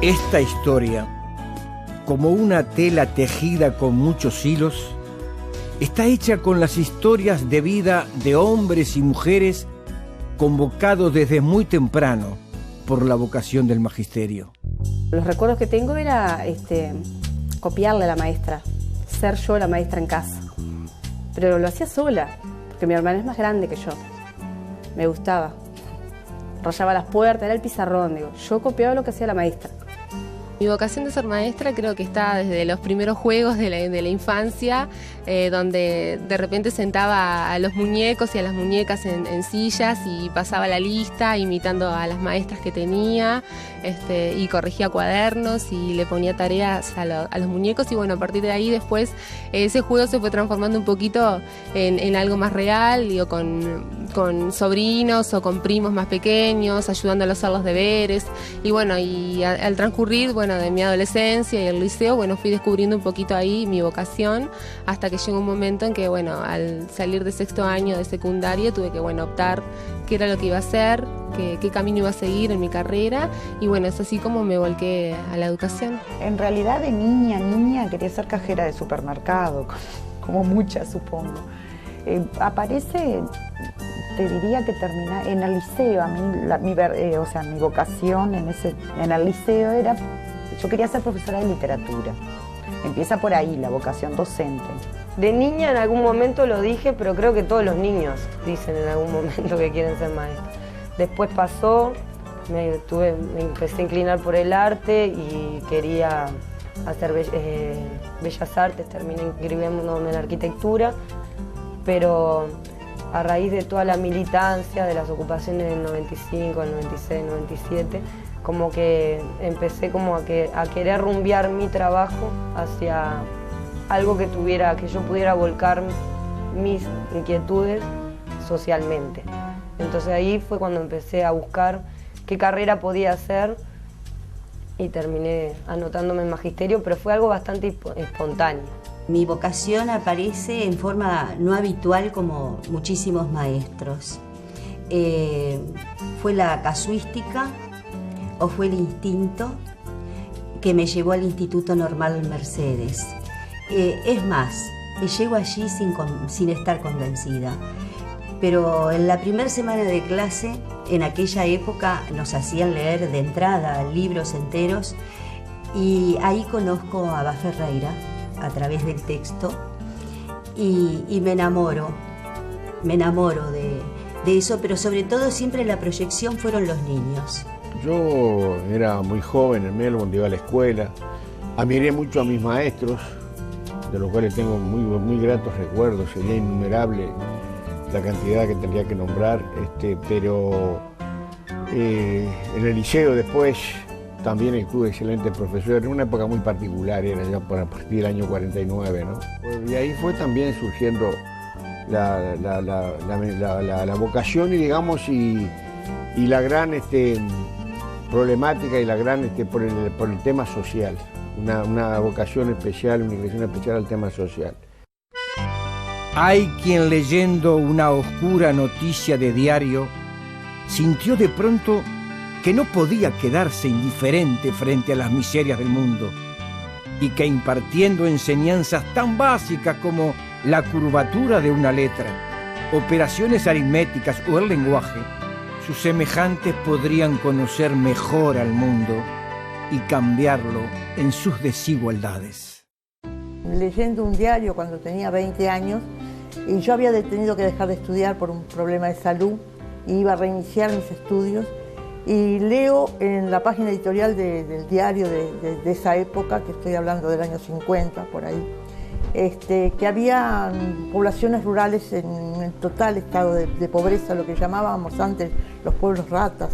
Esta historia, como una tela tejida con muchos hilos, está hecha con las historias de vida de hombres y mujeres convocados desde muy temprano por la vocación del magisterio. Los recuerdos que tengo era copiarle a la maestra, ser yo la maestra en casa. Pero lo hacía sola, porque mi hermana es más grande que yo. Me gustaba. Rayaba las puertas, era el pizarrón, digo. Yo copiaba lo que hacía la maestra. Mi vocación de ser maestra creo que está desde los primeros juegos de la infancia, donde de repente sentaba a los muñecos y a las muñecas en sillas y pasaba la lista imitando a las maestras que tenía, y corregía cuadernos y le ponía tareas a los muñecos, y bueno, a partir de ahí después ese juego se fue transformando un poquito en algo más real, digo, con sobrinos o con primos más pequeños, ayudándolos a hacer los deberes, y bueno, y al transcurrir, bueno, de mi adolescencia y el liceo, bueno, fui descubriendo un poquito ahí mi vocación, hasta que llegó un momento en que, bueno, al salir de sexto año de secundaria tuve que, bueno, optar qué era lo que iba a hacer, qué camino iba a seguir en mi carrera, y bueno, es así como me volqué a la educación. En realidad de niña quería ser cajera de supermercado, como muchas supongo. Aparece, te diría que termina en el liceo. A mí, mi vocación en el liceo era, yo quería ser profesora de literatura. Empieza por ahí la vocación docente. De niña en algún momento lo dije, pero creo que todos los niños dicen en algún momento que quieren ser maestros. Después pasó, me empecé a inclinar por el arte y quería hacer bellas artes, terminé inscribiéndome en arquitectura, pero a raíz de toda la militancia, de las ocupaciones del 95, del 96, 97, como que empecé como a querer rumbear mi trabajo hacia algo que yo pudiera volcar mis inquietudes socialmente. Entonces ahí fue cuando empecé a buscar qué carrera podía hacer y terminé anotándome en magisterio, pero fue algo bastante espontáneo. Mi vocación aparece en forma no habitual como muchísimos maestros. Fue la casuística o fue el instinto que me llevó al Instituto Normal Mercedes. Es más, llego allí sin estar convencida. Pero en la primera semana de clase, en aquella época, nos hacían leer de entrada libros enteros, y ahí conozco a Abad Ferreira a través del texto y me enamoro de eso, pero sobre todo siempre la proyección fueron los niños. Yo era muy joven en Melbourne, iba a la escuela, admiré mucho a mis maestros, de los cuales tengo muy gratos recuerdos, sería innumerable la cantidad que tendría que nombrar, pero en el liceo después también tuve excelentes profesores, en una época muy particular, era ya a partir del año 49, ¿no? Y ahí fue también surgiendo la vocación y, digamos, y la gran problemática y la gran por el tema social, una vocación especial, una inclinación especial al tema social. Hay quien, leyendo una oscura noticia de diario, sintió de pronto que no podía quedarse indiferente frente a las miserias del mundo, y que impartiendo enseñanzas tan básicas como la curvatura de una letra, operaciones aritméticas o el lenguaje, sus semejantes podrían conocer mejor al mundo y cambiarlo en sus desigualdades. Leyendo un diario cuando tenía 20 años, y yo había tenido que dejar de estudiar por un problema de salud y iba a reiniciar mis estudios, y leo en la página editorial del diario de esa época, que estoy hablando del año 50, por ahí, que había poblaciones rurales en total estado de pobreza, lo que llamábamos antes los pueblos ratas.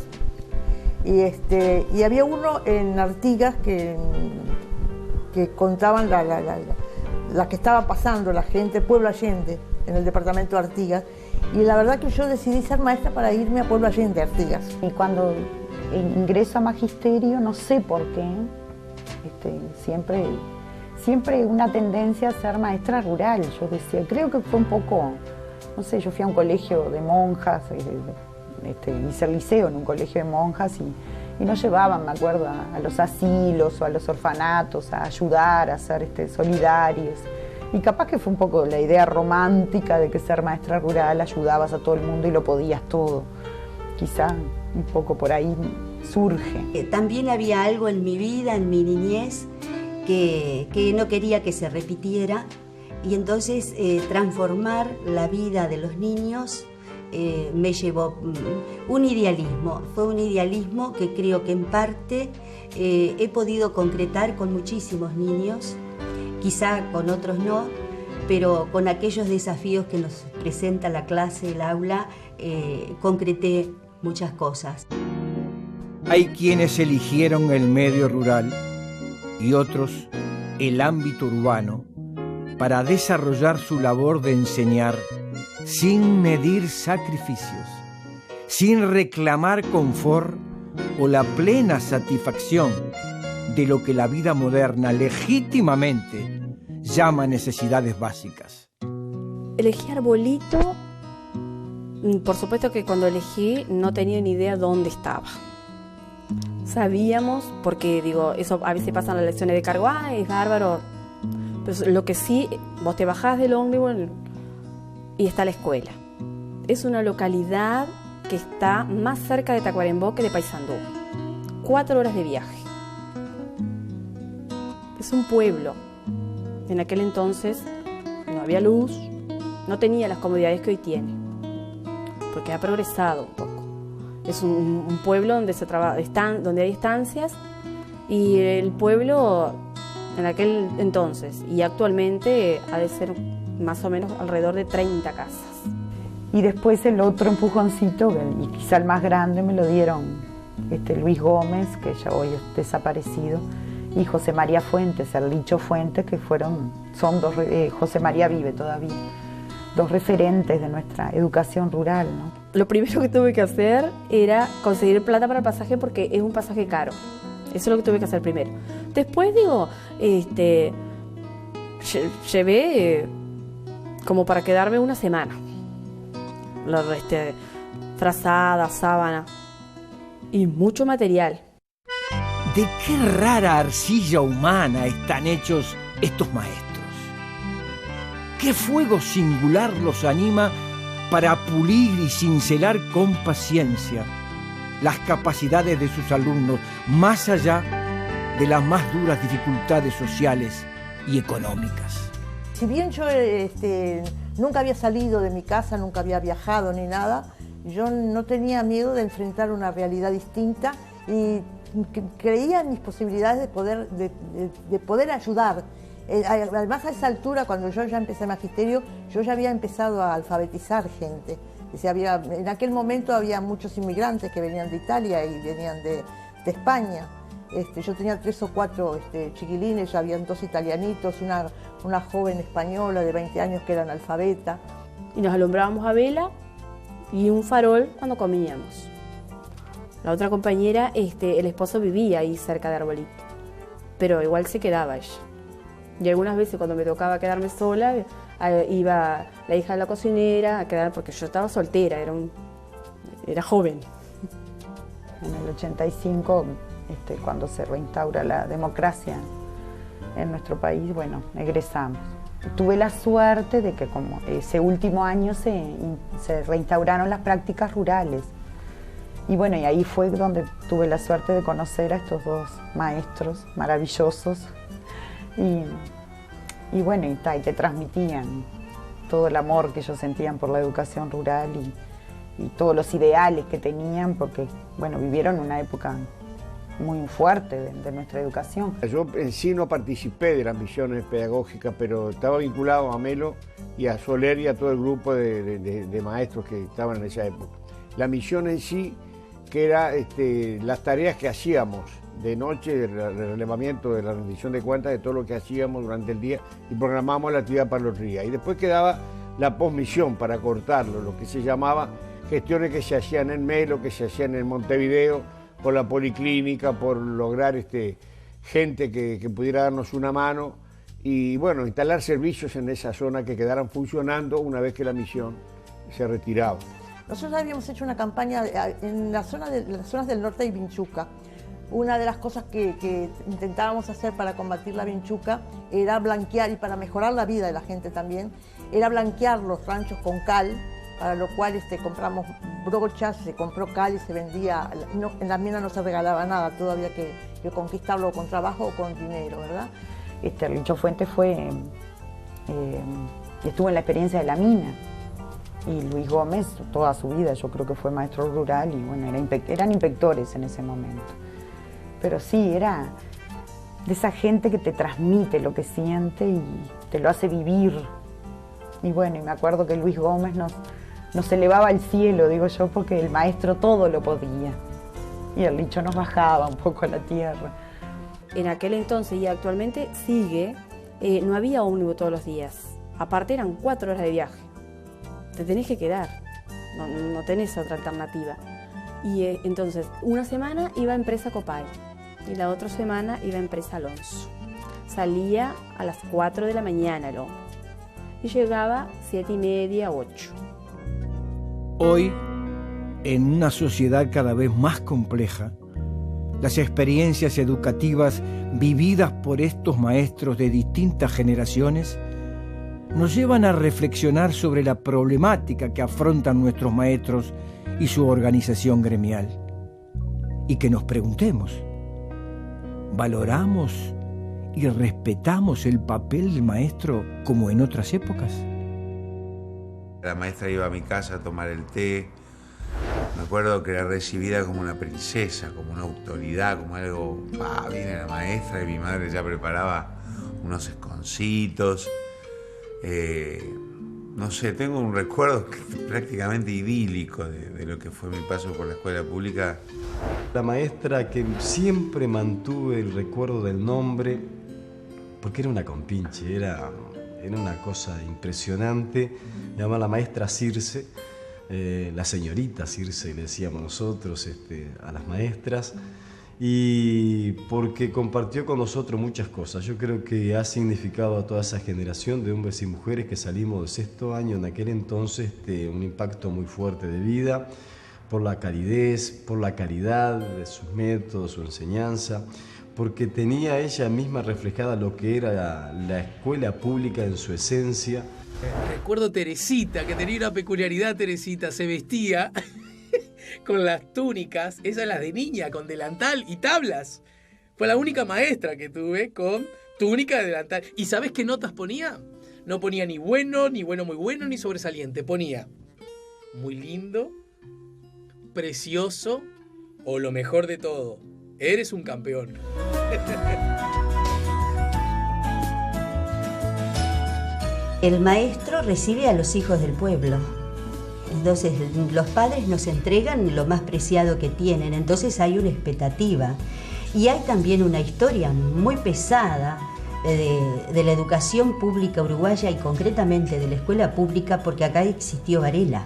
Y había uno en Artigas que contaban la que estaba pasando la gente, Pueblo Allende, en el departamento de Artigas. Y la verdad que yo decidí ser maestra para irme a Pueblo Allende, Artigas. Y cuando ingreso a magisterio, no sé por qué, siempre una tendencia a ser maestra rural. Yo decía, creo que fue un poco, no sé, yo fui a un colegio de monjas, hice el liceo en un colegio de monjas y nos llevaban, me acuerdo, a los asilos o a los orfanatos a ayudar, a ser solidarios. Y capaz que fue un poco la idea romántica de que ser maestra rural ayudabas a todo el mundo y lo podías todo. Quizá un poco por ahí surge. También había algo en mi vida, en mi niñez, que no quería que se repitiera, y entonces transformar la vida de los niños me llevó un idealismo. Fue un idealismo que creo que en parte he podido concretar con muchísimos niños, quizá con otros no, pero con aquellos desafíos que nos presenta la clase, el aula, concreté muchas cosas. Hay quienes eligieron el medio rural y otros el ámbito urbano para desarrollar su labor de enseñar sin medir sacrificios, sin reclamar confort o la plena satisfacción de lo que la vida moderna legítimamente llama necesidades básicas. Elegí Arbolito, por supuesto que cuando elegí no tenía ni idea dónde estaba. Sabíamos, porque digo, eso a veces pasan las lecciones de cargo, es bárbaro, pero lo que sí, vos te bajás del ómnibus y está la escuela. Es una localidad que está más cerca de Tacuarembó que de Paysandú. 4 horas de viaje. Es un pueblo. En aquel entonces no había luz, no tenía las comodidades que hoy tiene, porque ha progresado un poco. Es un pueblo donde donde hay estancias, y el pueblo en aquel entonces y actualmente ha de ser más o menos alrededor de 30 casas. Y después el otro empujoncito, y quizá el más grande, me lo dieron Luis Gómez, que ya hoy es desaparecido, y José María Fuentes, el Licho Fuentes, que son dos, José María vive todavía, dos referentes de nuestra educación rural, ¿no? Lo primero que tuve que hacer era conseguir plata para el pasaje, porque es un pasaje caro. Eso es lo que tuve que hacer primero. Después, llevé como para quedarme una semana. Frazada, sábana y mucho material. ¿De qué rara arcilla humana están hechos estos maestros? ¿Qué fuego singular los anima para pulir y cincelar con paciencia las capacidades de sus alumnos, más allá de las más duras dificultades sociales y económicas? Si bien yo nunca había salido de mi casa, nunca había viajado ni nada, yo no tenía miedo de enfrentar una realidad distinta y creía en mis posibilidades de poder ayudar. Además, a esa altura, cuando yo ya empecé magisterio, yo ya había empezado a alfabetizar gente. En aquel momento había muchos inmigrantes que venían de Italia y venían de España. Yo tenía 3 o 4 chiquilines, ya habían 2 italianitos, una joven española de 20 años que era analfabeta. Y nos alumbrábamos a vela y un farol cuando comíamos. La otra compañera, el esposo vivía ahí cerca de Arbolito, pero igual se quedaba ella. Y algunas veces cuando me tocaba quedarme sola, iba la hija de la cocinera a quedar, porque yo estaba soltera, era joven. En el 85, cuando se reinstaura la democracia en nuestro país, bueno, egresamos. Tuve la suerte de que como ese último año se reinstauraron las prácticas rurales. Y bueno, y ahí fue donde tuve la suerte de conocer a estos 2 maestros maravillosos. Y bueno, y te transmitían todo el amor que ellos sentían por la educación rural y todos los ideales que tenían, porque bueno, vivieron una época muy fuerte de nuestra educación. Yo en sí no participé de las misiones pedagógicas, pero estaba vinculado a Melo y a Soler y a todo el grupo de maestros que estaban en esa época. La misión en sí, que era las tareas que hacíamos de noche, el relevamiento de la rendición de cuentas de todo lo que hacíamos durante el día, y programamos la actividad para los días. Y después quedaba la posmisión para cortarlo, lo que se llamaba gestiones que se hacían en Melo, que se hacían en Montevideo, por la policlínica, por lograr gente que pudiera darnos una mano y bueno, instalar servicios en esa zona que quedaran funcionando una vez que la misión se retiraba. Nosotros habíamos hecho una campaña en las zonas del norte de Vinchuca. Una de las cosas que intentábamos hacer para combatir la vinchuca era blanquear, y para mejorar la vida de la gente también, era blanquear los ranchos con cal, para lo cual compramos brochas, se compró cal y se vendía. En las minas no se regalaba nada, todo había que conquistarlo con trabajo o con dinero, ¿verdad? Licho Fuentes estuvo en la experiencia de la mina. Y Luis Gómez, toda su vida, yo creo que fue maestro rural y bueno, eran inspectores en ese momento. Pero sí, era de esa gente que te transmite lo que siente y te lo hace vivir. Y bueno, y me acuerdo que Luis Gómez nos elevaba al cielo, digo yo, porque el maestro todo lo podía. Y el Licho nos bajaba un poco a la tierra. En aquel entonces y actualmente sigue, no había ómnibus todos los días. Aparte eran 4 horas de viaje. Te tenés que quedar, no tenés otra alternativa. Y entonces, una semana iba a empresa Copay y la otra semana iba a empresa Alonso. Salía a las 4 de la mañana el ómnibus y llegaba 7:30, 8. Hoy, en una sociedad cada vez más compleja, las experiencias educativas vividas por estos maestros de distintas generaciones nos llevan a reflexionar sobre la problemática que afrontan nuestros maestros y su organización gremial. Y que nos preguntemos, ¿valoramos y respetamos el papel del maestro como en otras épocas? La maestra iba a mi casa a tomar el té. Me acuerdo que era recibida como una princesa, como una autoridad, como algo, viene la maestra, y mi madre ya preparaba unos esconcitos. No sé, tengo un recuerdo prácticamente idílico de lo que fue mi paso por la escuela pública. La maestra que siempre mantuve el recuerdo del nombre, porque era una compinche, era una cosa impresionante. Me llamaba la maestra Circe, la señorita Circe, le decíamos nosotros a las maestras. Y porque compartió con nosotros muchas cosas. Yo creo que ha significado a toda esa generación de hombres y mujeres que salimos de sexto año en aquel entonces un impacto muy fuerte de vida, por la calidez, por la calidad de sus métodos, su enseñanza, porque tenía ella misma reflejada lo que era la escuela pública en su esencia. Recuerdo Teresita, que tenía una peculiaridad. Teresita se vestía con las túnicas, esas las de niña, con delantal y tablas. Fue la única maestra que tuve con túnica de delantal. ¿Y sabes qué notas ponía? No ponía ni bueno, ni bueno muy bueno, ni sobresaliente. Ponía muy lindo, precioso o lo mejor de todo. Eres un campeón. El maestro recibe a los hijos del pueblo. Entonces los padres nos entregan lo más preciado que tienen, entonces hay una expectativa. Y hay también una historia muy pesada de la educación pública uruguaya y concretamente de la escuela pública, porque acá existió Varela.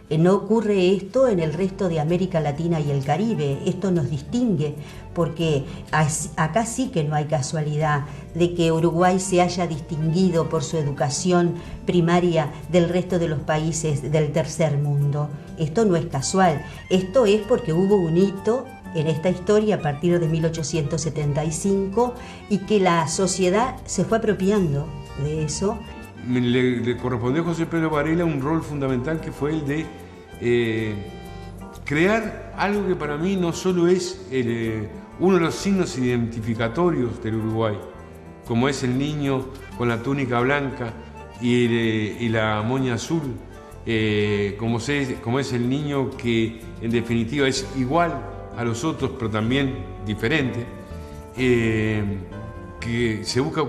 No ocurre esto en el resto de América Latina y el Caribe. Esto nos distingue porque acá sí que no hay casualidad de que Uruguay se haya distinguido por su educación primaria del resto de los países del tercer mundo. Esto no es casual. Esto es porque hubo un hito en esta historia a partir de 1875 y que la sociedad se fue apropiando de eso. Le correspondió a José Pedro Varela un rol fundamental que fue el de crear algo que para mí no solo es uno de los signos identificatorios del Uruguay, como es el niño con la túnica blanca y la moña azul, como es el niño que en definitiva es igual a los otros pero también diferente, que se busca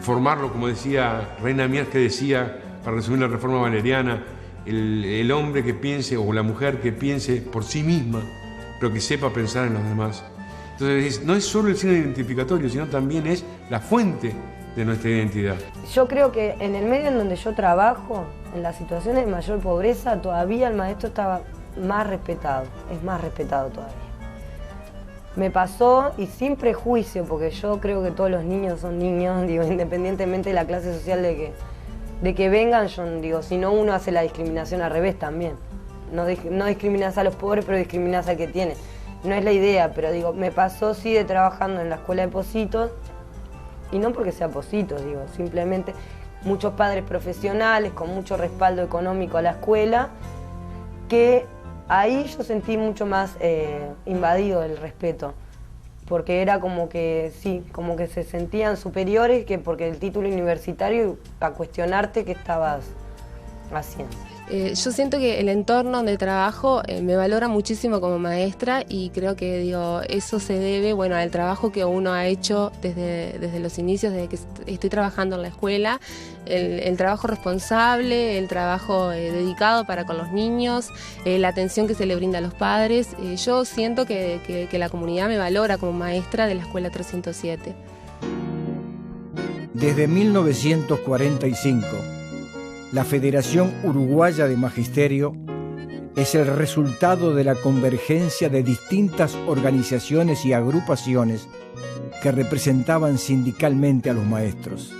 formarlo, como decía Reina Mier, que decía, para resumir la reforma valeriana, el hombre que piense o la mujer que piense por sí misma, pero que sepa pensar en los demás. Entonces no es solo el signo identificatorio, sino también es la fuente de nuestra identidad. Yo creo que en el medio en donde yo trabajo, en las situaciones de mayor pobreza, todavía el maestro estaba más respetado, es más respetado todavía. Me pasó, y sin prejuicio, porque yo creo que todos los niños son niños, digo, independientemente de la clase social de que vengan, yo digo, si no uno hace la discriminación al revés también. no discriminás a los pobres, pero discriminás al que tiene. No es la idea, pero digo, me pasó sí de trabajando en la escuela de Pocitos, y no porque sea Pocitos, digo, simplemente muchos padres profesionales con mucho respaldo económico a la escuela, que ahí yo sentí mucho más invadido el respeto, porque era como que sí, como que se sentían superiores que porque el título universitario a cuestionarte qué estabas haciendo. Yo siento que el entorno donde trabajo me valora muchísimo como maestra y creo que digo eso se debe al trabajo que uno ha hecho desde los inicios, desde que estoy trabajando en la escuela, el trabajo responsable, el trabajo dedicado para con los niños, la atención que se le brinda a los padres. Yo siento que la comunidad me valora como maestra de la Escuela 307. Desde 1945, la Federación Uruguaya de Magisterio es el resultado de la convergencia de distintas organizaciones y agrupaciones que representaban sindicalmente a los maestros.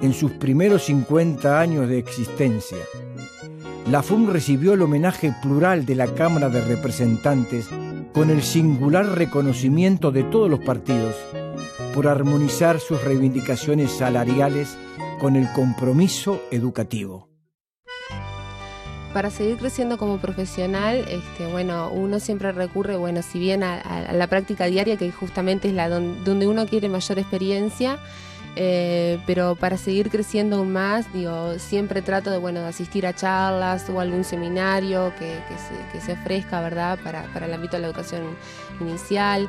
En sus primeros 50 años de existencia, la FUM recibió el homenaje plural de la Cámara de Representantes con el singular reconocimiento de todos los partidos por armonizar sus reivindicaciones salariales con el compromiso educativo. Para seguir creciendo como profesional, uno siempre recurre, si bien a la práctica diaria, que justamente es la donde uno quiere mayor experiencia, pero para seguir creciendo aún más, siempre trato de asistir a charlas o algún seminario que se ofrezca, ¿verdad?, para el ámbito de la educación inicial,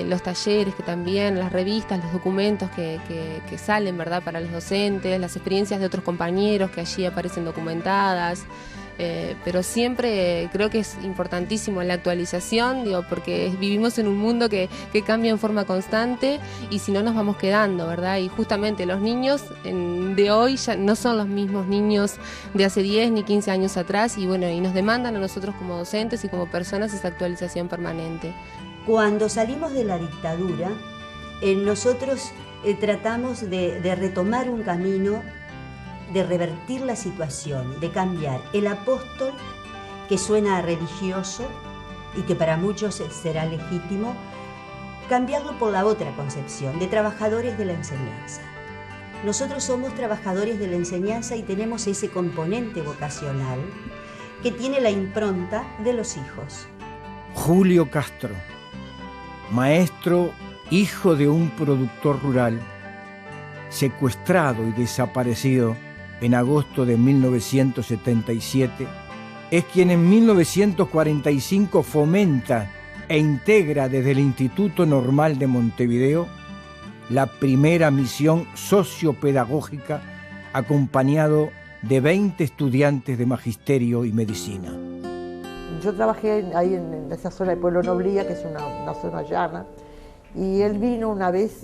los talleres que también, las revistas, los documentos que salen, ¿verdad?, para los docentes, las experiencias de otros compañeros que allí aparecen documentadas. Pero siempre creo que es importantísimo la actualización, porque vivimos en un mundo que cambia en forma constante y si no nos vamos quedando, ¿verdad? Y justamente los niños de hoy ya no son los mismos niños de hace 10 ni 15 años atrás y nos demandan a nosotros como docentes y como personas esa actualización permanente. Cuando salimos de la dictadura, nosotros tratamos de retomar un camino, de revertir la situación, de cambiar el apóstol, que suena religioso y que para muchos será legítimo, cambiarlo por la otra concepción, de trabajadores de la enseñanza. Nosotros somos trabajadores de la enseñanza y tenemos ese componente vocacional que tiene la impronta de los hijos. Julio Castro, maestro, hijo de un productor rural, secuestrado y desaparecido en agosto de 1977, es quien en 1945 fomenta e integra desde el Instituto Normal de Montevideo la primera misión sociopedagógica, acompañado de 20 estudiantes de magisterio y medicina. Yo trabajé ahí en esa zona de Pueblo Noblía, que es una zona llana, y él vino una vez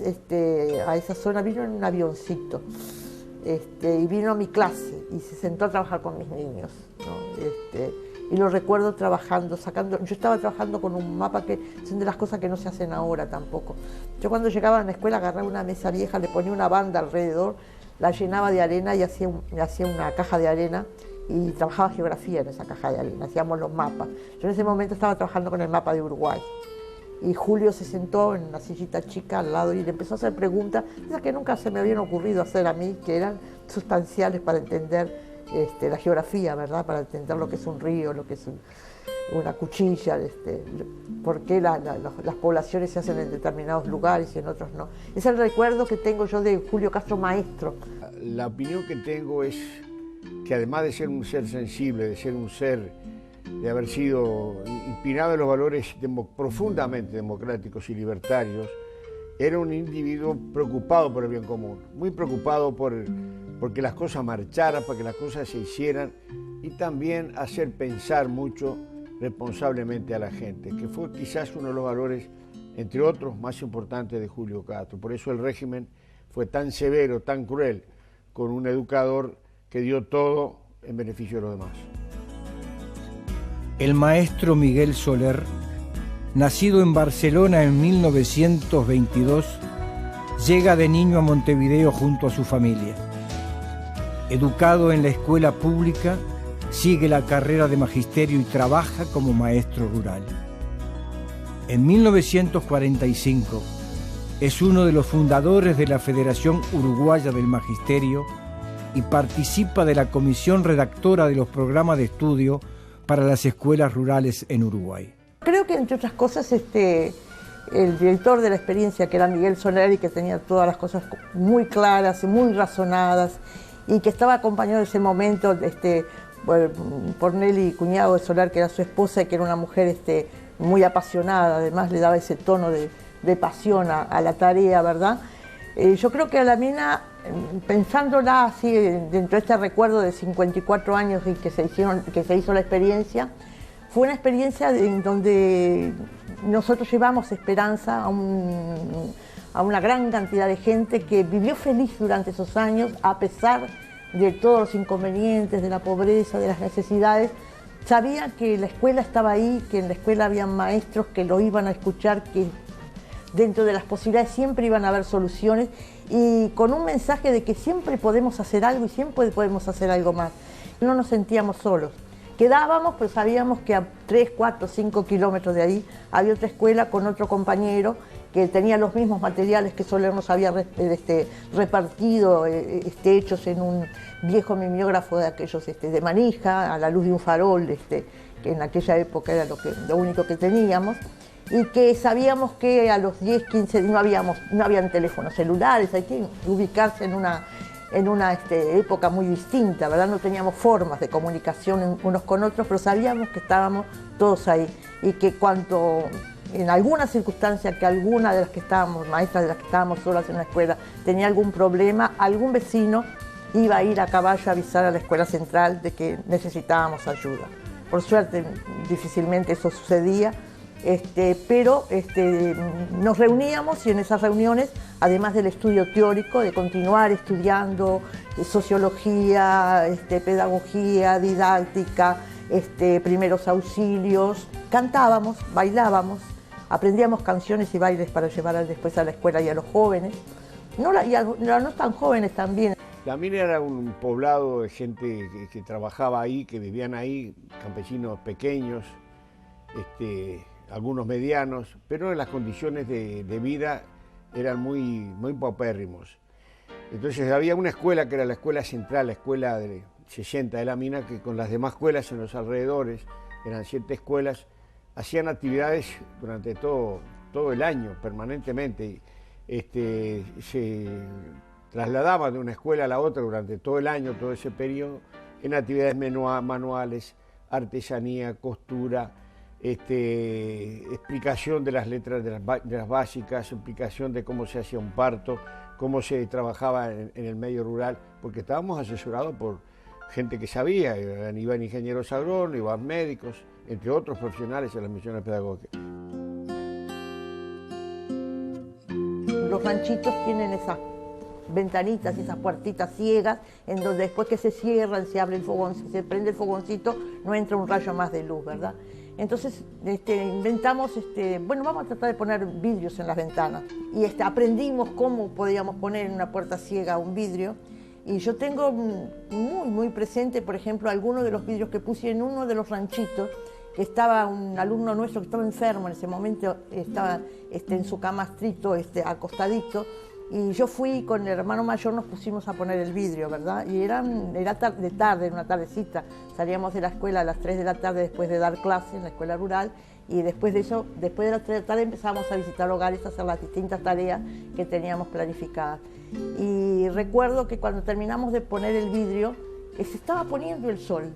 a esa zona, vino en un avioncito. Y vino a mi clase y se sentó a trabajar con mis niños, ¿no? Y lo recuerdo trabajando, yo estaba trabajando con un mapa que son de las cosas que no se hacen ahora tampoco. Yo cuando llegaba a la escuela agarraba una mesa vieja, le ponía una banda alrededor, la llenaba de arena y hacía una caja de arena y trabajaba geografía en esa caja de arena, hacíamos los mapas. Yo en ese momento estaba trabajando con el mapa de Uruguay. Y Julio se sentó en una sillita chica al lado y le empezó a hacer preguntas, esas que nunca se me habían ocurrido hacer a mí, que eran sustanciales para entender la geografía, ¿verdad? Para entender lo que es un río, lo que es una cuchilla, por qué las poblaciones se hacen en determinados lugares y en otros no. Es el recuerdo que tengo yo de Julio Castro maestro. La opinión que tengo es que además de ser un ser sensible, de ser un ser de haber sido inspirado en los valores profundamente democráticos y libertarios, era un individuo preocupado por el bien común, muy preocupado porque las cosas marcharan, para que las cosas se hicieran y también hacer pensar mucho responsablemente a la gente, que fue quizás uno de los valores, entre otros, más importantes de Julio Castro. Por eso el régimen fue tan severo, tan cruel, con un educador que dio todo en beneficio de los demás. El maestro Miguel Soler, nacido en Barcelona en 1922, llega de niño a Montevideo junto a su familia. Educado en la escuela pública, sigue la carrera de magisterio y trabaja como maestro rural. En 1945 es uno de los fundadores de la Federación Uruguaya del Magisterio y participa de la comisión redactora de los programas de estudio para las escuelas rurales en Uruguay. Creo que, entre otras cosas, el director de la experiencia, que era Miguel Soler, que tenía todas las cosas muy claras y muy razonadas, y que estaba acompañado en ese momento por Nelly Cuñado de Soler, que era su esposa y que era una mujer muy apasionada, además le daba ese tono de pasión a la tarea, ¿verdad? Yo creo que a la mina, pensándola así, dentro de este recuerdo de 54 años y que se hizo la experiencia, fue una experiencia en donde nosotros llevamos esperanza a una gran cantidad de gente que vivió feliz durante esos años, a pesar de todos los inconvenientes, de la pobreza, de las necesidades. Sabía que la escuela estaba ahí, que en la escuela había maestros que lo iban a escuchar, que dentro de las posibilidades siempre iban a haber soluciones, y con un mensaje de que siempre podemos hacer algo y siempre podemos hacer algo más. No nos sentíamos solos. Quedábamos, pero sabíamos que a 3, 4, 5 kilómetros de ahí había otra escuela con otro compañero que tenía los mismos materiales que Soler nos había repartido, hechos en un viejo mimeógrafo de aquellos de manija, a la luz de un farol, que en aquella época era lo único que teníamos, y que sabíamos que a los 10, 15 no habían teléfonos celulares, hay que ubicarse en una época muy distinta, ¿verdad? No teníamos formas de comunicación unos con otros, pero sabíamos que estábamos todos ahí y que en alguna circunstancia que alguna de las que estábamos, maestras de las que estábamos solas en la escuela, tenía algún problema, algún vecino iba a ir a caballo a avisar a la escuela central de que necesitábamos ayuda. Por suerte, difícilmente eso sucedía. Pero nos reuníamos y en esas reuniones, además del estudio teórico, de continuar estudiando sociología, pedagogía, didáctica, primeros auxilios, cantábamos, bailábamos, aprendíamos canciones y bailes para llevar después a la escuela y a los jóvenes, y a los no tan jóvenes también. La mina era un poblado de gente que trabajaba ahí, que vivían ahí, campesinos pequeños, algunos medianos, pero las condiciones de vida eran muy paupérrimos. Entonces había una escuela que era la escuela central, la escuela de 60 de la mina, que con las demás escuelas en los alrededores, eran 7 escuelas, hacían actividades durante todo el año, permanentemente. Se trasladaban de una escuela a la otra durante todo el año, todo ese periodo, en actividades manuales, artesanía, costura, explicación de las letras de las básicas, explicación de cómo se hacía un parto, cómo se trabajaba en el medio rural, porque estábamos asesorados por gente que sabía, iban ingenieros agrónomos, iban médicos, entre otros profesionales en las misiones pedagógicas. Los ranchitos tienen esas ventanitas y esas puertitas ciegas, en donde después que se cierran, se abre el fogón, se prende el fogoncito, no entra un rayo más de luz, ¿verdad? Entonces inventamos, bueno, vamos a tratar de poner vidrios en las ventanas. Y aprendimos cómo podíamos poner en una puerta ciega un vidrio. Y yo tengo muy presente, por ejemplo, algunos de los vidrios que puse en uno de los ranchitos, que estaba un alumno nuestro que estaba enfermo en ese momento, estaba en su camastrito, acostadito. Y yo fui con el hermano mayor, nos pusimos a poner el vidrio, ¿verdad? Y era de tarde, una tardecita. Salíamos de la escuela a las 3 de la tarde después de dar clase en la escuela rural, y después de eso, después de las 3 de la tarde empezamos a visitar hogares, a hacer las distintas tareas que teníamos planificadas. Y recuerdo que cuando terminamos de poner el vidrio, se estaba poniendo el sol,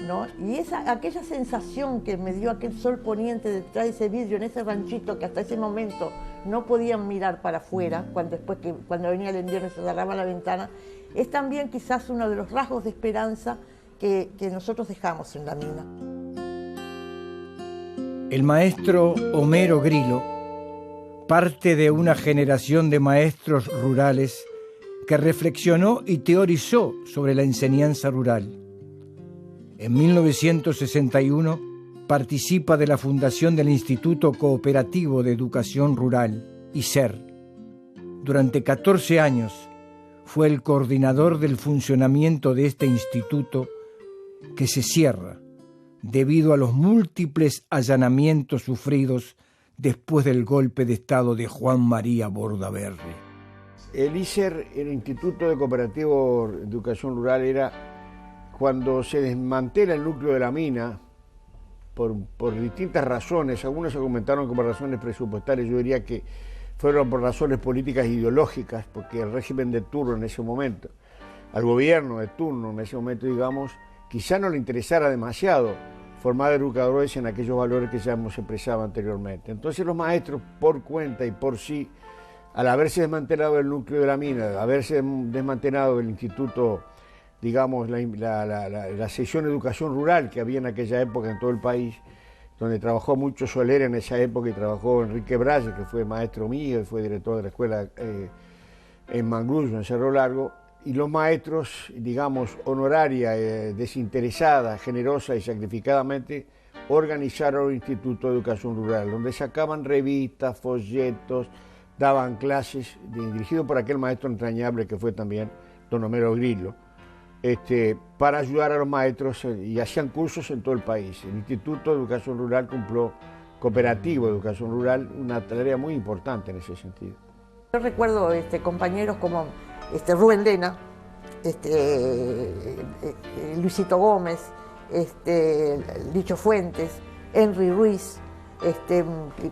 ¿no? Y aquella sensación que me dio aquel sol poniente detrás de ese vidrio, en ese ranchito que hasta ese momento no podían mirar para afuera, cuando venía el invierno y se cerraba la ventana, es también quizás uno de los rasgos de esperanza que nosotros dejamos en la mina. El maestro Homero Grillo, parte de una generación de maestros rurales que reflexionó y teorizó sobre la enseñanza rural. En 1961 participa de la fundación del Instituto Cooperativo de Educación Rural, ICER. Durante 14 años fue el coordinador del funcionamiento de este instituto que se cierra debido a los múltiples allanamientos sufridos después del golpe de Estado de Juan María Bordaberry. El ISER, el Instituto de Cooperativo de Educación Rural, era cuando se desmantela el núcleo de la mina por distintas razones. Algunos argumentaron como razones presupuestarias, yo diría que fueron por razones políticas e ideológicas, porque el régimen de turno en ese momento, al gobierno de turno en ese momento, digamos, quizá no le interesara demasiado formar educadores en aquellos valores que ya hemos expresado anteriormente. Entonces los maestros, por cuenta y por sí, al haberse desmantelado el núcleo de la mina, al haberse desmantelado el instituto, digamos, la sección de educación rural que había en aquella época en todo el país, donde trabajó mucho Soler en esa época y trabajó Enrique Braille, que fue maestro mío y fue director de la escuela en Mangrullo, en Cerro Largo, y los maestros, digamos, honoraria, desinteresada, generosa y sacrificadamente, organizaron el Instituto de Educación Rural, donde sacaban revistas, folletos, daban clases, dirigido por aquel maestro entrañable que fue también don Homero Grillo, para ayudar a los maestros, y hacían cursos en todo el país. El Instituto de Educación Rural cumplió, Cooperativo de Educación Rural, una tarea muy importante en ese sentido. Yo recuerdo compañeros como Rubén Lena, Luisito Gómez, Licho Fuentes, Henry Ruiz,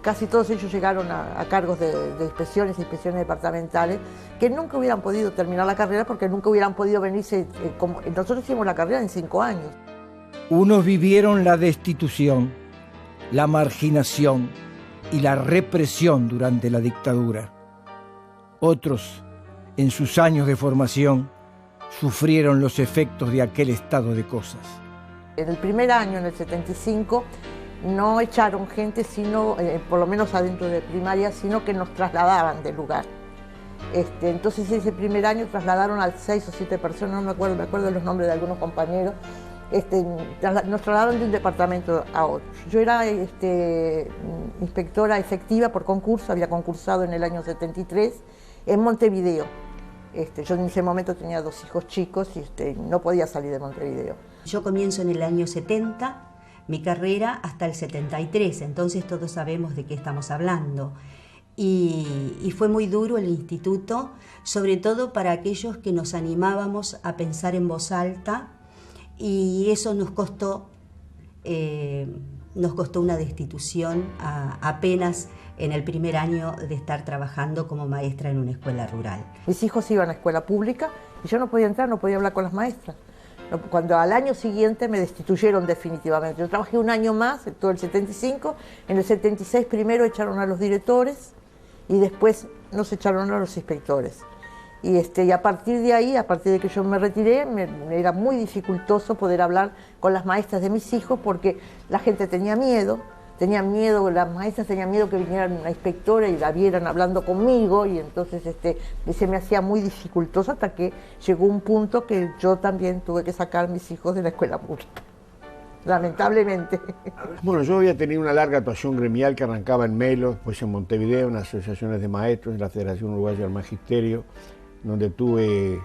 casi todos ellos llegaron a cargos de inspecciones departamentales, que nunca hubieran podido terminar la carrera porque nunca hubieran podido venirse, como nosotros hicimos la carrera en 5 años. Unos vivieron la destitución, la marginación y la represión durante la dictadura. Otros, en sus años de formación, sufrieron los efectos de aquel estado de cosas. En el primer año, en el 75, no echaron gente, sino, por lo menos adentro de primaria, sino que nos trasladaban del lugar. Entonces ese primer año trasladaron a 6 o 7 personas, no me acuerdo los nombres de algunos compañeros, nos trasladaron de un departamento a otro. Yo era inspectora efectiva por concurso, había concursado en el año 73 en Montevideo. Yo en ese momento tenía 2 hijos chicos y no podía salir de Montevideo. Yo comienzo en el año 70, mi carrera hasta el 73, entonces todos sabemos de qué estamos hablando. Y fue muy duro el instituto, sobre todo para aquellos que nos animábamos a pensar en voz alta, y eso nos costó una destitución apenas en el primer año de estar trabajando como maestra en una escuela rural. Mis hijos iban a escuela pública y yo no podía entrar, no podía hablar con las maestras. Cuando al año siguiente me destituyeron definitivamente. Yo trabajé un año más, en todo el 75, en el 76 primero echaron a los directores y después nos echaron a los inspectores. Y a partir de ahí, a partir de que yo me retiré, me era muy dificultoso poder hablar con las maestras de mis hijos porque la gente tenía miedo, las maestras tenían miedo que viniera una inspectora y la vieran hablando conmigo, y entonces se me hacía muy dificultoso hasta que llegó un punto que yo también tuve que sacar a mis hijos de la escuela pública, lamentablemente. Bueno, yo había tenido una larga actuación gremial que arrancaba en Melo, después en Montevideo, en las asociaciones de maestros, en la Federación Uruguaya del Magisterio, donde tuve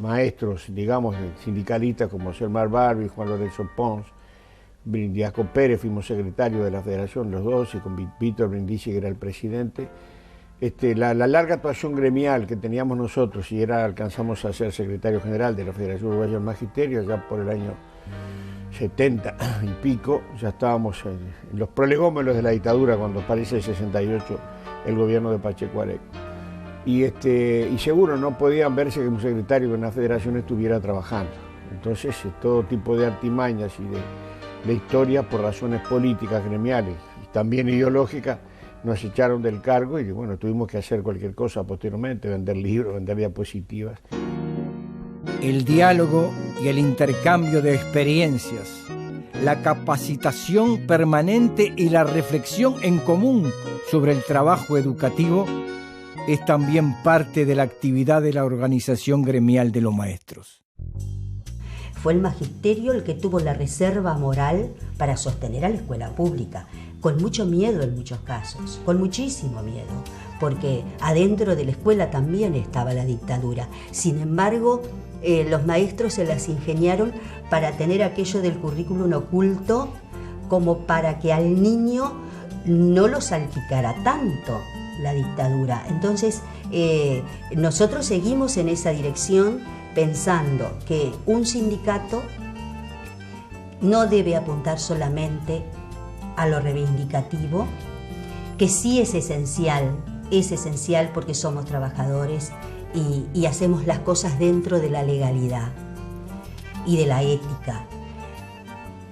maestros, digamos, sindicalistas como Selmar Barbie, Juan Lorenzo Pons, Diasco Pérez, fuimos secretarios de la federación, los dos, y con Víctor Brindisi, que era el presidente. La larga actuación gremial que teníamos nosotros, y alcanzamos a ser secretario general de la Federación Uruguaya del Magisterio, ya por el año 70 y pico, ya estábamos en los prolegómenos de la dictadura, cuando aparece el 68 el gobierno de Pacheco Areco. Y seguro no podían verse que un secretario de una federación estuviera trabajando. Entonces, todo tipo de artimañas y de historias por razones políticas, gremiales y también ideológicas, nos echaron del cargo y bueno, tuvimos que hacer cualquier cosa posteriormente, vender libros, vender diapositivas. El diálogo y el intercambio de experiencias, la capacitación permanente y la reflexión en común sobre el trabajo educativo es también parte de la actividad de la organización gremial de los maestros. Fue el magisterio el que tuvo la reserva moral para sostener a la escuela pública, con mucho miedo en muchos casos, con muchísimo miedo, porque adentro de la escuela también estaba la dictadura. Sin embargo, los maestros se las ingeniaron para tener aquello del currículum oculto, como para que al niño no lo salpicara tanto la dictadura. Entonces, nosotros seguimos en esa dirección pensando que un sindicato no debe apuntar solamente a lo reivindicativo, que sí es esencial porque somos trabajadores y hacemos las cosas dentro de la legalidad y de la ética.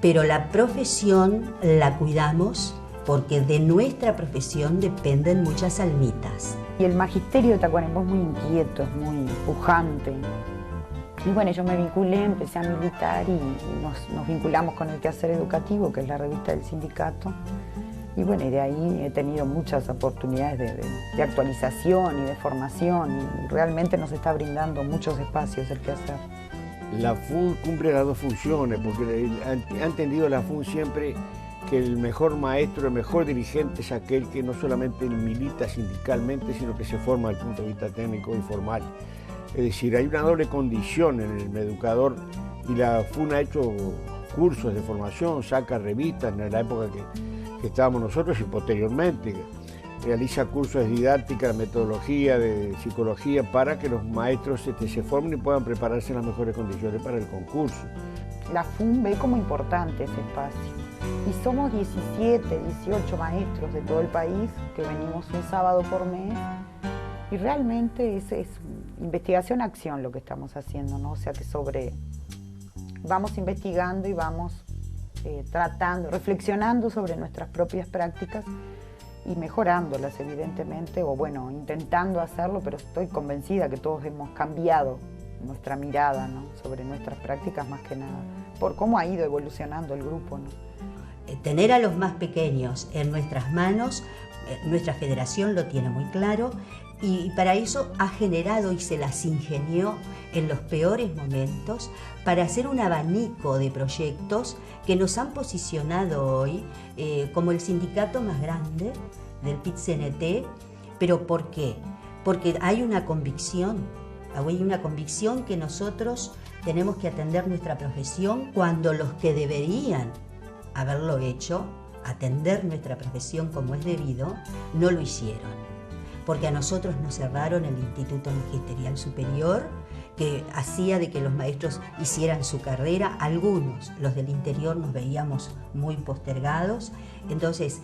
Pero la profesión la cuidamos porque de nuestra profesión dependen muchas almitas. Y el magisterio de Tacuarembó es muy inquieto, es muy pujante. Y bueno, yo me vinculé, empecé a militar y nos vinculamos con el Quehacer Educativo, que es la revista del sindicato. Y bueno, y de ahí he tenido muchas oportunidades de actualización y de formación y realmente nos está brindando muchos espacios el Quehacer. La FUN cumple las dos funciones, porque ha entendido la FUN siempre que el mejor maestro, el mejor dirigente es aquel que no solamente milita sindicalmente, sino que se forma desde el punto de vista técnico y formal. Es decir, hay una doble condición en el educador y la FUN ha hecho cursos de formación, saca revistas en la época que estábamos nosotros y posteriormente. Realiza cursos de didáctica, de metodología, de psicología, para que los maestros se formen y puedan prepararse en las mejores condiciones para el concurso. La FUN ve como importante ese espacio. Y somos 17, 18 maestros de todo el país que venimos un sábado por mes. Y realmente es investigación-acción lo que estamos haciendo, ¿no? O sea que vamos investigando y vamos tratando, reflexionando sobre nuestras propias prácticas y mejorándolas, evidentemente, o bueno, intentando hacerlo, pero estoy convencida que todos hemos cambiado nuestra mirada, ¿no? Sobre nuestras prácticas más que nada, por cómo ha ido evolucionando el grupo, ¿no? Tener a los más pequeños en nuestras manos, nuestra federación lo tiene muy claro, y para eso ha generado y se las ingenió en los peores momentos para hacer un abanico de proyectos que nos han posicionado hoy como el sindicato más grande del PIT-CNT. ¿Pero por qué? Porque hay una convicción que nosotros tenemos que atender nuestra profesión cuando los que deberían haberlo hecho, atender nuestra profesión como es debido, no lo hicieron. Porque a nosotros nos cerraron el Instituto Magisterial Superior, que hacía de que los maestros hicieran su carrera. Algunos, los del interior, nos veíamos muy postergados. Entonces,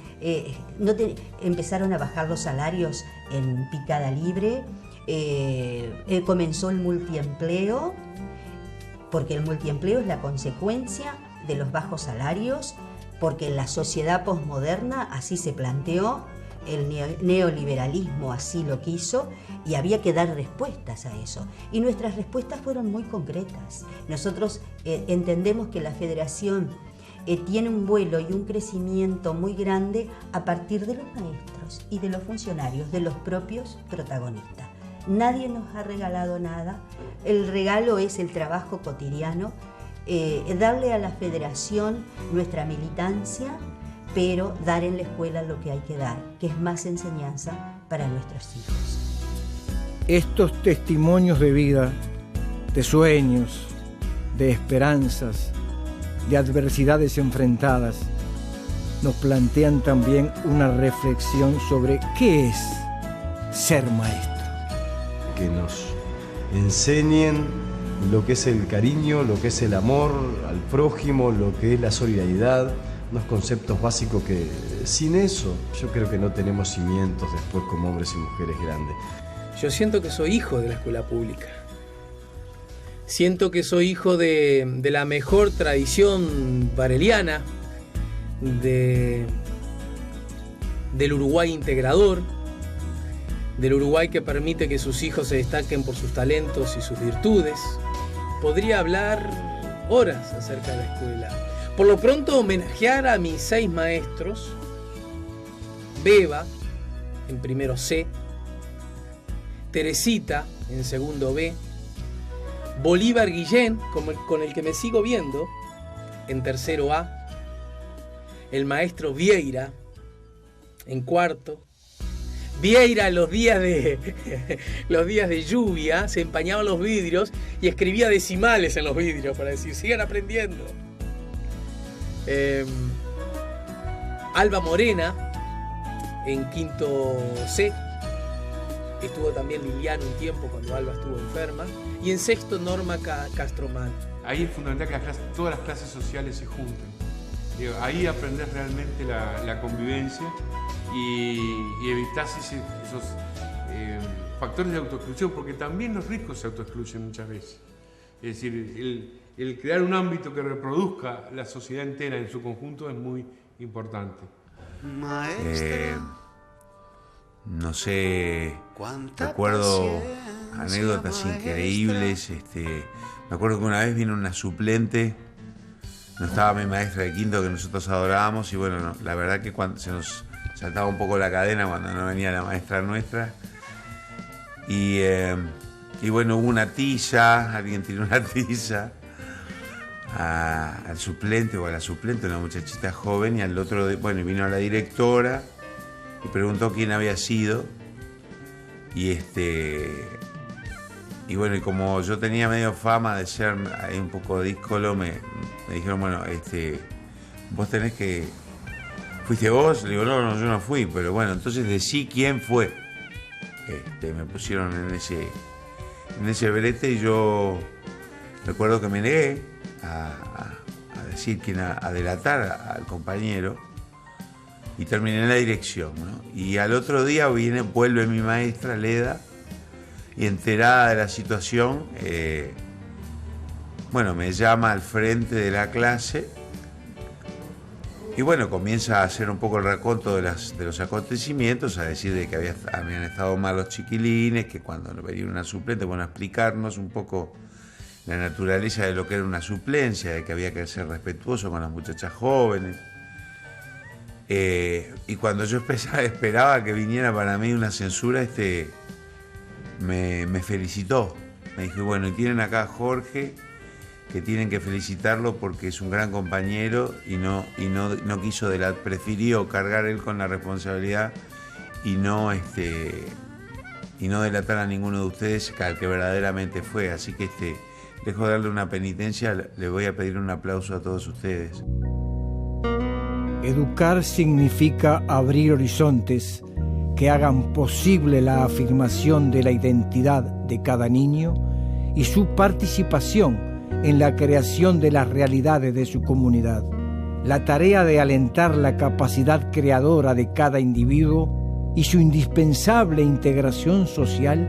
empezaron a bajar los salarios en picada libre. Comenzó el multiempleo, porque el multiempleo es la consecuencia de los bajos salarios, porque la sociedad posmoderna así se planteó, el neoliberalismo así lo quiso y había que dar respuestas a eso. Y nuestras respuestas fueron muy concretas. Nosotros entendemos que la federación tiene un vuelo y un crecimiento muy grande a partir de los maestros y de los funcionarios, de los propios protagonistas. Nadie nos ha regalado nada. El regalo es el trabajo cotidiano, darle a la federación nuestra militancia, pero dar en la escuela lo que hay que dar, que es más enseñanza para nuestros hijos. Estos testimonios de vida, de sueños, de esperanzas, de adversidades enfrentadas, nos plantean también una reflexión sobre qué es ser maestro. Que nos enseñen lo que es el cariño, lo que es el amor al prójimo, lo que es la solidaridad, unos conceptos básicos que sin eso yo creo que no tenemos cimientos después como hombres y mujeres grandes. Yo siento que soy hijo de la escuela pública. Siento que soy hijo de la mejor tradición vareliana, del Uruguay integrador, del Uruguay que permite que sus hijos se destaquen por sus talentos y sus virtudes. Podría hablar horas acerca de la escuela. Por lo pronto, homenajear a mis 6 maestros: Beba, en primero C, Teresita, en segundo B, Bolívar Guillén, con el que me sigo viendo, en tercero A, el maestro Vieira, en cuarto, Vieira, los días de lluvia, se empañaban los vidrios y escribía decimales en los vidrios para decir, sigan aprendiendo. Alba Morena, en quinto C. Estuvo también Liliana un tiempo cuando Alba estuvo enferma. Y en sexto, Norma Castromán. Ahí es fundamental que todas las clases sociales se junten. Ahí aprendes realmente la convivencia y evitas esos factores de autoexclusión, porque también los ricos se autoexcluyen muchas veces. Es decir, el crear un ámbito que reproduzca la sociedad entera en su conjunto es muy importante. No sé, recuerdo anécdotas increíbles. Me acuerdo que una vez vino una suplente, no estaba mi maestra de quinto que nosotros adorábamos, y bueno, no, la verdad que cuando se nos saltaba un poco la cadena cuando no venía la maestra nuestra. Y bueno, hubo una tiza, alguien tiró una tiza al suplente o a la suplente, una muchachita joven, y al otro, bueno, vino la directora y preguntó quién había sido. Y bueno, y como yo tenía medio fama de ser ahí un poco díscolo, me dijeron, bueno, vos tenés que... ¿Fuiste vos? Le digo, no, yo no fui, pero bueno, entonces decí quién fue. Me pusieron en ese brete, y yo recuerdo que me negué a decir a delatar al compañero, y terminé en la dirección, ¿no? Y al otro día vuelve mi maestra Leda, y enterada de la situación, bueno, me llama al frente de la clase, y bueno, comienza a hacer un poco el raconto de los acontecimientos, a decir de que habían estado mal los chiquilines, que cuando venía una suplente, bueno, a explicarnos un poco la naturaleza de lo que era una suplencia, de que había que ser respetuoso con las muchachas jóvenes. Y cuando yo esperaba que viniera para mí una censura, me felicitó. Me dijo, bueno, y tienen acá a Jorge, que tienen que felicitarlo porque es un gran compañero y no quiso prefirió cargar él con la responsabilidad y no delatar a ninguno de ustedes, al que verdaderamente fue. Así que lejos de darle una penitencia, le voy a pedir un aplauso a todos ustedes. Educar significa abrir horizontes que hagan posible la afirmación de la identidad de cada niño y su participación en la creación de las realidades de su comunidad. La tarea de alentar la capacidad creadora de cada individuo y su indispensable integración social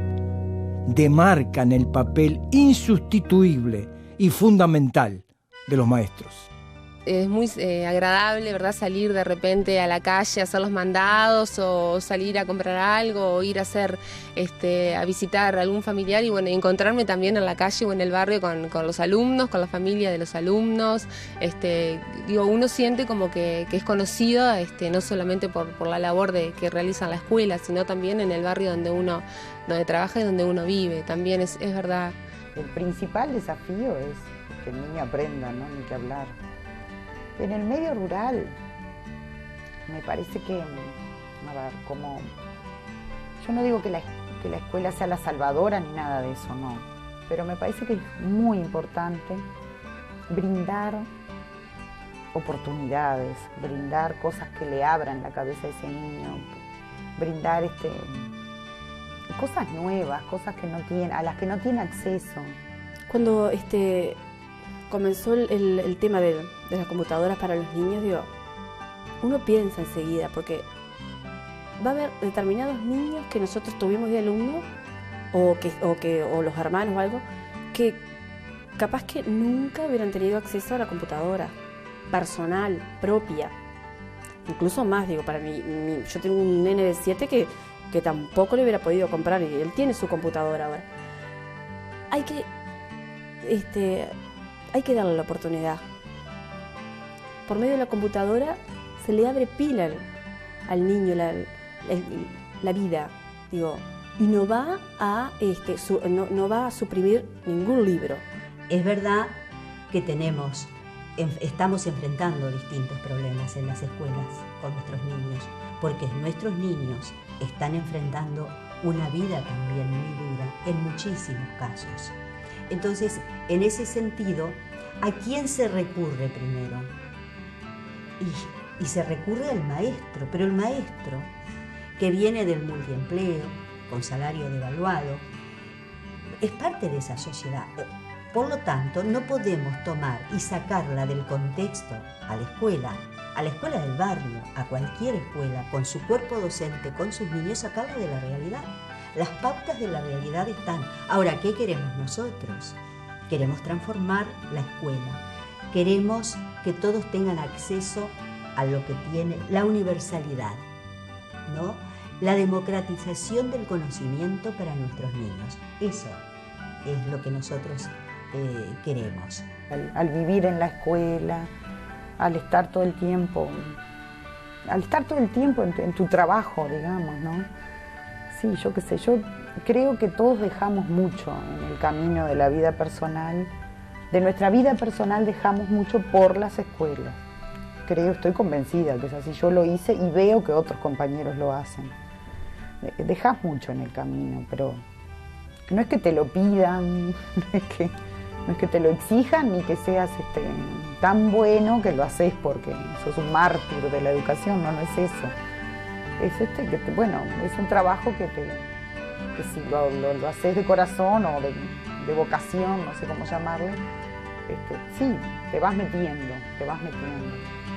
demarcan el papel insustituible y fundamental de los maestros. Es muy agradable, ¿verdad?, salir de repente a la calle a hacer los mandados, o salir a comprar algo, o ir a hacer a visitar a algún familiar, y bueno, encontrarme también en la calle o en el barrio con los alumnos, con la familia de los alumnos. Uno siente como que es conocido, no solamente por la labor que realiza en la escuela, sino también en el barrio donde trabaja y donde uno vive. También es verdad. El principal desafío es que el niño aprenda, ¿no? Ni que hablar. En el medio rural, me parece que, como yo no digo que la escuela sea la salvadora ni nada de eso, no, pero me parece que es muy importante brindar oportunidades, brindar cosas que le abran la cabeza a ese niño, brindar cosas nuevas, cosas a las que no tiene acceso. Cuando comenzó el tema de las computadoras para los niños, uno piensa enseguida, porque va a haber determinados niños que nosotros tuvimos de alumnos, o los hermanos o algo, que capaz que nunca hubieran tenido acceso a la computadora personal, propia. Incluso más, para mí, yo tengo un nene de 7 que tampoco le hubiera podido comprar, y él tiene su computadora ahora. Hay que darle la oportunidad. Por medio de la computadora se le abre pila al niño la vida, y no va a no va a suprimir ningún libro. Es verdad que tenemos estamos enfrentando distintos problemas en las escuelas con nuestros niños, porque nuestros niños están enfrentando una vida también muy dura en muchísimos casos. Entonces, en ese sentido, ¿a quién se recurre primero? Y se recurre al maestro, pero el maestro que viene del multiempleo, con salario devaluado, es parte de esa sociedad. Por lo tanto, no podemos tomar y sacarla del contexto a la escuela del barrio, a cualquier escuela, con su cuerpo docente, con sus niños, sacarla de la realidad. Las pautas de la realidad están. Ahora, ¿qué queremos nosotros? Queremos transformar la escuela. Queremos que todos tengan acceso a lo que tiene la universalidad, ¿no? La democratización del conocimiento para nuestros niños. Eso es lo que nosotros queremos. Al vivir en la escuela, al estar todo el tiempo en tu trabajo, digamos, ¿no? Sí, yo qué sé, yo creo que todos dejamos mucho en el camino de la vida personal. De nuestra vida personal dejamos mucho por las escuelas. Estoy convencida que es así. Yo lo hice y veo que otros compañeros lo hacen. Dejas mucho en el camino, pero no es que te lo pidan, no es que te lo exijan, ni que seas tan bueno que lo haces porque sos un mártir de la educación. No es eso. Es es un trabajo que si lo haces de corazón o de vocación, no sé cómo llamarle, sí, te vas metiendo.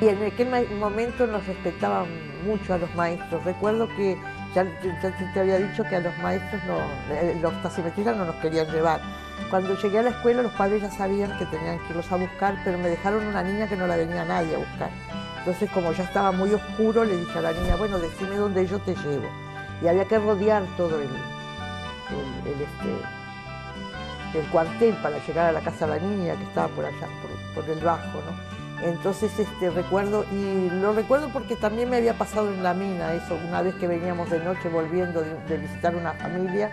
Y en aquel momento nos respetaban mucho a los maestros. Recuerdo que ya te había dicho que a los maestros los taximetristas no nos querían llevar. Cuando llegué a la escuela los padres ya sabían que tenían que irlos a buscar, pero me dejaron una niña que no la venía nadie a buscar. Entonces, como ya estaba muy oscuro, le dije a la niña, bueno, decime dónde yo te llevo. Y había que rodear todo el cuartel para llegar a la casa de la niña, que estaba por allá, por el bajo, ¿no? Entonces recuerdo, y lo recuerdo porque también me había pasado en la mina eso, una vez que veníamos de noche volviendo de visitar una familia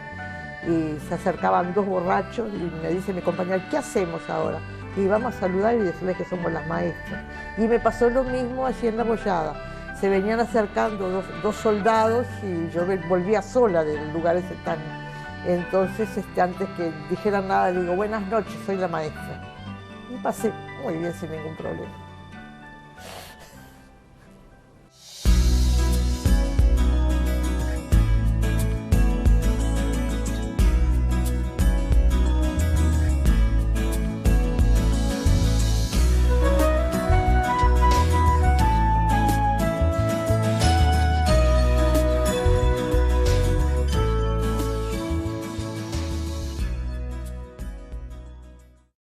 y se acercaban dos borrachos y me dice mi compañera, ¿qué hacemos ahora? Y vamos a saludar y decirles que somos las maestras. Y me pasó lo mismo allí en La Bollada. Se venían acercando dos soldados y yo volvía sola del lugar ese tan... Entonces, antes que dijeran nada, le digo, buenas noches, soy la maestra. Y pasé muy bien sin ningún problema.